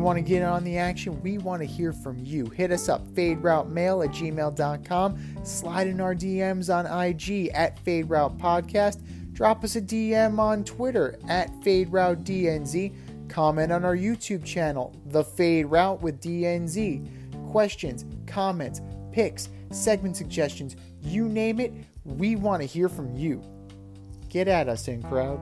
You want to get on the action? We want to hear from you. Hit us up, faderoutemail@gmail.com. Slide in our DMs on IG @FadeRoutePodcast. Drop us a DM on Twitter @FadeRouteDNZ. Comment on our YouTube channel, The Fade Route with DNZ. Questions, comments, picks, segment suggestions, you name it, we want to hear from you. Get at us, in crowd.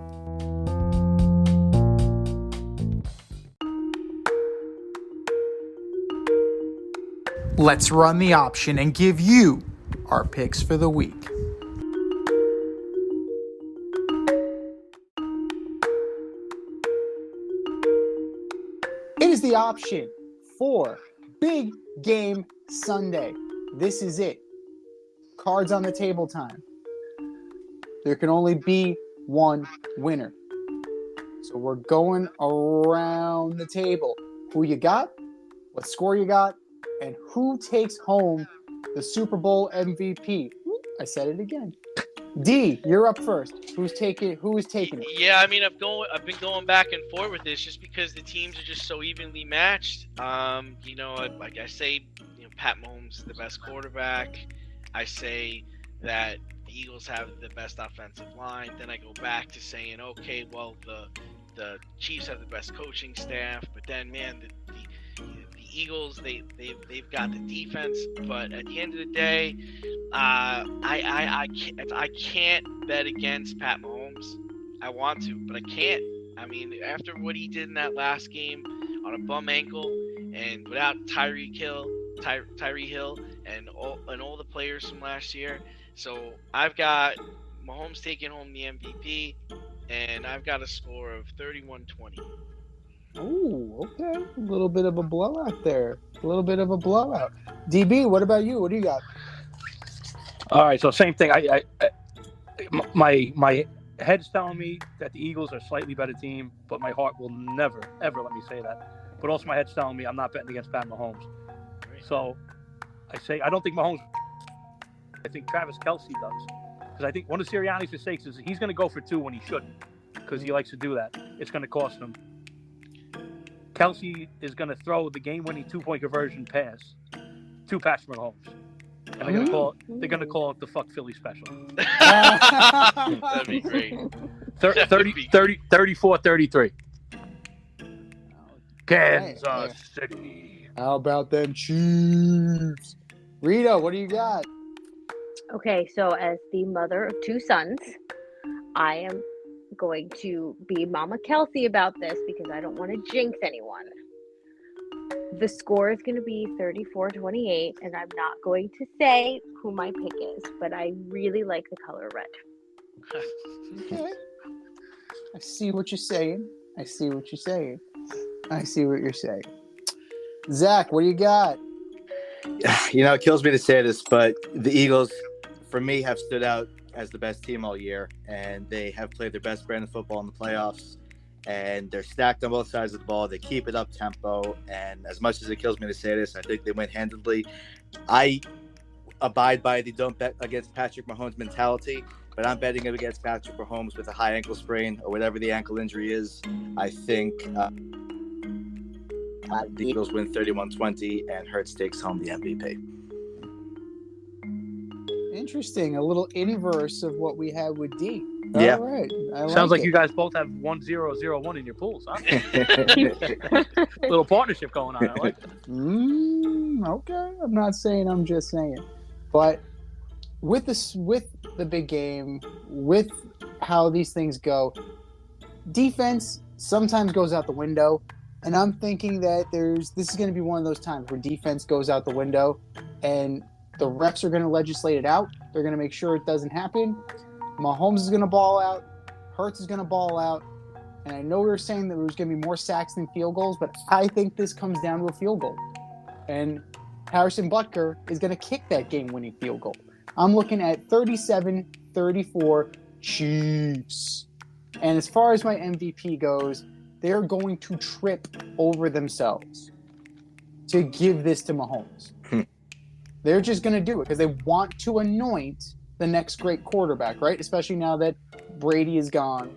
Let's run the option and give you our picks for the week. It is the option for Big Game Sunday. This is it. Cards on the table time. There can only be one winner. So we're going around the table. Who you got, what score you got, and who takes home the Super Bowl MVP. I said it again. D, you're up first. Who is taking it? Yeah, I mean, I've been going back and forth with this just because the teams are just so evenly matched. Like I say, Pat Mahomes is the best quarterback. I say that the Eagles have the best offensive line. Then I go back to saying, okay, well, the Chiefs have the best coaching staff. But then, man, the Eagles, they've got the defense, but at the end of the day, I can't bet against Pat Mahomes. I want to, but I can't. I mean, after what he did in that last game on a bum ankle, and without Tyree Hill, and all the players from last year, so I've got Mahomes taking home the MVP, and I've got a score of 31-20. Ooh, okay. A little bit of a blowout there. DB, what about you? What do you got? All right, so same thing. My head's telling me that the Eagles are a slightly better team, but my heart will never, ever let me say that. But also my head's telling me I'm not betting against Pat Mahomes. So I say I don't think Mahomes. I think Travis Kelce does. Because I think one of Sirianni's mistakes is he's going to go for two when he shouldn't, because he likes to do that. It's going to cost him. Kelce is going to throw the game-winning two-point conversion pass to Patrick Mahomes. And they're going to call it the fuck Philly special. That'd be great. 34-33. Kansas City. How about them Chiefs? Rita, what do you got? Okay, so as the mother of two sons, I am going to be Mama Kelsey about this because I don't want to jinx anyone. The score is going to be 34-28, and I'm not going to say who my pick is, but I really like the color red. Okay. I see what you're saying. Zach, what do you got? It kills me to say this, but the Eagles, for me, have stood out as the best team all year, and they have played their best brand of football in the playoffs, and they're stacked on both sides of the ball. They keep it up tempo, and as much as it kills me to say this, I think they win handedly. I abide by the don't bet against Patrick Mahomes mentality, but I'm betting against Patrick Mahomes with a high ankle sprain or whatever the ankle injury is. I think the Eagles win 31-20, and Hurts takes home the MVP. Interesting. A little inverse of what we had with D. Yeah. All right. Sounds like you guys both have 1-0-0-1 in your pools, huh? Little partnership going on. I like it. Okay. I'm not saying. I'm just saying. But with the big game, with how these things go, defense sometimes goes out the window. And I'm thinking that this is going to be one of those times where defense goes out the window and the refs are going to legislate it out. They're going to make sure it doesn't happen. Mahomes is going to ball out. Hurts is going to ball out. And I know we were saying that there was going to be more sacks than field goals, but I think this comes down to a field goal. And Harrison Butker is going to kick that game-winning field goal. I'm looking at 37-34 Chiefs. And as far as my MVP goes, they're going to trip over themselves to give this to Mahomes. They're just going to do it because they want to anoint the next great quarterback, right? Especially now that Brady is gone.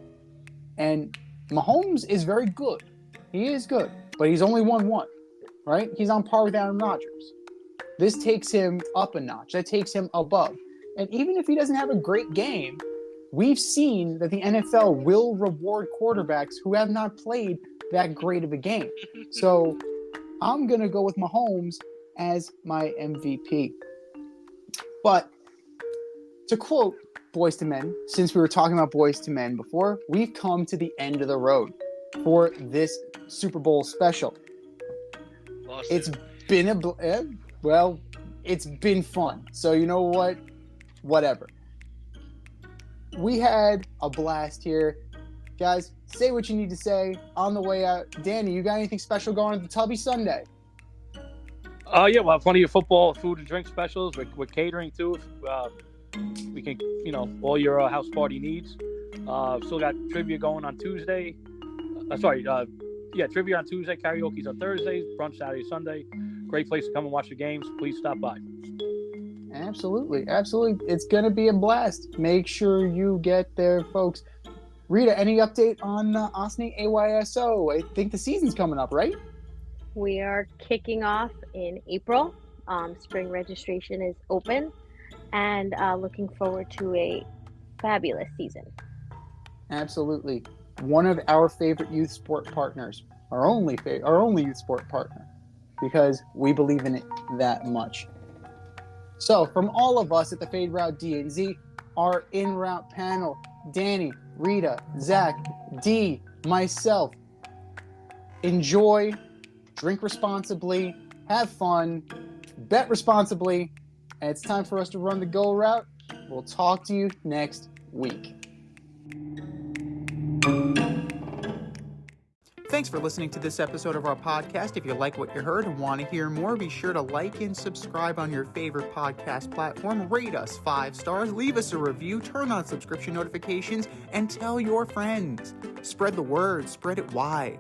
And Mahomes is very good. He is good. but he's only won one, right? He's on par with Aaron Rodgers. This takes him up a notch. That takes him above. And even if he doesn't have a great game, we've seen that the NFL will reward quarterbacks who have not played that great of a game. So I'm going to go with Mahomes as my MVP. But to quote Boys to Men, since we were talking about Boys to Men before, we've come to the end of the road for this Super Bowl special. It's been it's been fun. So you know what? Whatever. We had a blast here. Guys, say what you need to say on the way out. Danny, you got anything special going on the Tubby Sunday? Yeah, we'll have plenty of football, food and drink specials. We're catering too. We can, all your house party needs. Still got trivia going on Tuesday. Trivia on Tuesday, karaoke's on Thursdays, brunch Saturday, Sunday. Great place to come and watch the games. Please stop by. Absolutely. It's going to be a blast. Make sure you get there, folks. Rita, any update on OSNI AYSO? I think the season's coming up, right? We are kicking off in April. Spring registration is open, and looking forward to a fabulous season. Absolutely. One of our favorite youth sport partners, our only youth sport partner, because we believe in it that much. So, from all of us at the Fade Route D&Z, our in-route panel, Danny, Rita, Zach, D, myself, enjoy, drink responsibly, have fun, bet responsibly, and it's time for us to run the go route. We'll talk to you next week. Thanks for listening to this episode of our podcast. If you like what you heard and want to hear more, be sure to like and subscribe on your favorite podcast platform. Rate us 5 stars, leave us a review, turn on subscription notifications, and tell your friends. Spread the word, spread it wide.